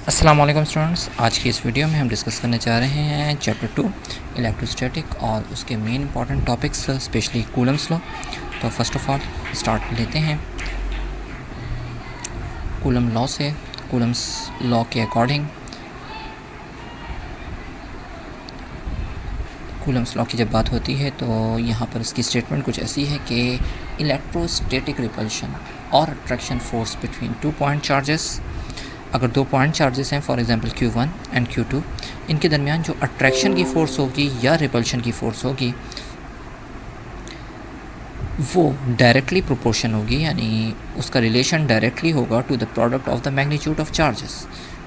अस्सलाम वालेकुम स्टूडेंट्स। आज की इस वीडियो में हम डिस्कस करने जा रहे हैं चैप्टर 2 इलेक्ट्रोस्टैटिक और उसके main important topics specially Coulomb's law. तो फर्स्ट ऑफ ऑल स्टार्ट लेते हैं कूलम लॉ से। कूलम्स लॉ के अकॉर्डिंग कूलम्स लॉ की जब बात होती है तो यहाँ पर इसकी स्टेटमेंट कुछ ऐसी है कि इलेक्ट्रोस्टैटिक रिपल्शन और attraction force between 2 point charges, अगर 2 पॉइंट चार्जेस हैं for example Q1 and Q2, इनके दरमियान जो अट्रैक्शन की फ़ोर्स होगी या रिपल्शन की फ़ोर्स होगी वो डायरेक्टली प्रोपोर्शन होगी, यानी उसका रिलेशन डायरेक्टली होगा to the product of the magnitude of charges.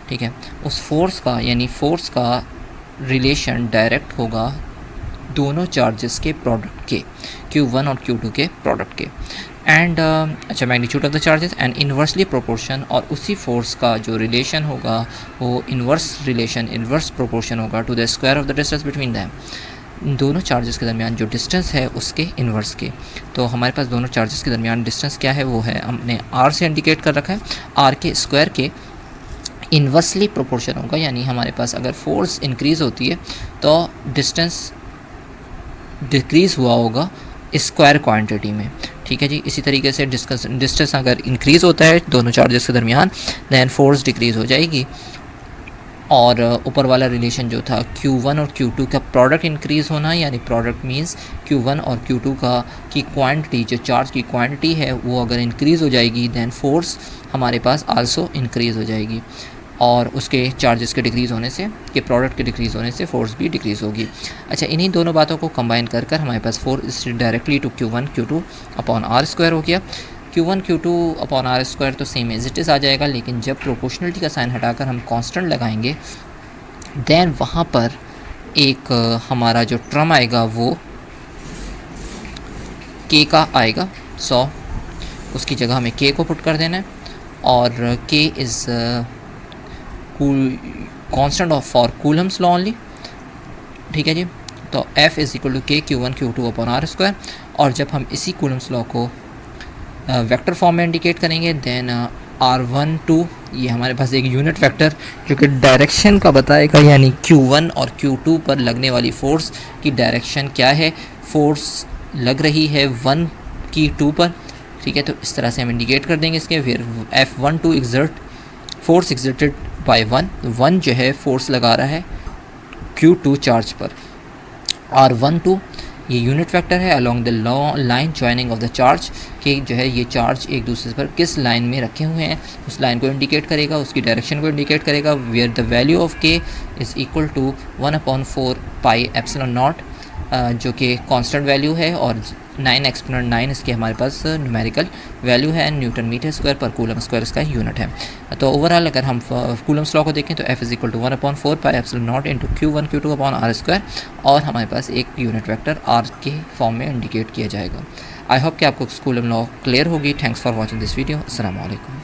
ठीक है, उस फोर्स का यानी फोर्स का रिलेशन डायरेक्ट होगा दोनों चार्जेस के प्रोडक्ट के, Q1 और Q2 के प्रोडक्ट के। एंड अच्छा magnitude of the charges and inversely proportion, और उसी फोर्स का जो रिलेशन होगा वो इन्वर्स प्रोपोर्शन होगा to the square of the distance between them, दोनों चार्जेस के दरमियान जो डिस्टेंस है उसके इन्वर्स के। तो हमारे पास दोनों चार्जेस के दरमियान डिस्टेंस क्या है, वो है हमने R से इंडिकेट कर रखा है, R के स्क्वायर के इन्वर्सली प्रोपोर्शन होगा। यानी हमारे पास अगर फोर्स इंक्रीज़ होती है तो डिस्टेंस डिक्रीज़ हुआ होगा स्क्वायर क्वांटिटी में। ठीक है जी, इसी तरीके से डिस्टेंस अगर इंक्रीज़ होता है दोनों चार्जेस के दरमियान दैन फोर्स डिक्रीज़ हो जाएगी। और ऊपर वाला रिलेशन जो था Q1 और Q2 का प्रोडक्ट इंक्रीज़ होना, यानी प्रोडक्ट मींस Q1 और Q2 का की क्वांटिटी, जो चार्ज की क्वांटिटी है वो अगर इंक्रीज़ हो जाएगी दैन फोर्स हमारे पास आल्सो इंक्रीज़ हो जाएगी, और उसके चार्जेस के डिक्रीज़ होने से, के प्रोडक्ट के डिक्रीज़ होने से फोर्स भी डिक्रीज़ होगी। अच्छा, इन्हीं दोनों बातों को कंबाइन कर हमारे पास force directly to Q1 Q2 upon R square हो गया। Q1 Q2 upon R square तो सेम एज इट इज़ आ जाएगा, लेकिन जब प्रोपोर्शनलिटी का साइन हटाकर हम कांस्टेंट लगाएंगे दैन वहाँ पर एक हमारा जो टर्म आएगा वो K का आएगा। उसकी जगह हमें K को पुट कर देना है, और K is constant of for Coulomb's law only. ठीक है जी, तो F is equal to K Q1 Q2 upon R square. और जब हम इसी कूलम्स लॉ को वेक्टर फॉर्म में इंडिकेट करेंगे दैन R12 ये हमारे पास एक यूनिट वेक्टर जो कि डायरेक्शन का बताएगा, यानी Q1 और Q2 पर लगने वाली फ़ोर्स की डायरेक्शन क्या है। फोर्स लग रही है 1 की 2 पर। ठीक है, तो इस तरह से हम इंडिकेट कर देंगे इसके। फिर F12 exert force exerted by 1 जो है फोर्स लगा रहा है Q2 चार्ज पर। R12 ये यूनिट वेक्टर है along the line joining of the charge, कि जो है ये चार्ज एक दूसरे पर किस लाइन में रखे हुए हैं उस लाइन को इंडिकेट करेगा, उसकी डायरेक्शन को इंडिकेट करेगा। Where the value of K is equal to 1/4 pi epsilon naught, जो कि कांस्टेंट वैल्यू है, और 9 एक्सपोनेंट 9 इसके हमारे पास न्यूमेरिकल वैल्यू है। न्यूटन मीटर स्क्वायर पर कूलम स्क्वायर इसका यूनिट है। तो ओवरऑल अगर हम कूलम्स लॉ को देखें तो F is equal to 1/4 pi epsilon naught into Q1 Q2 upon R square, और हमारे पास एक यूनिट वेक्टर R के फॉर्म में इंडिकेट किया जाएगा। आई होप कि आपको कूलम लॉ क्लियर होगी। Thanks for watching this video. अस्सलाम वालेकुम।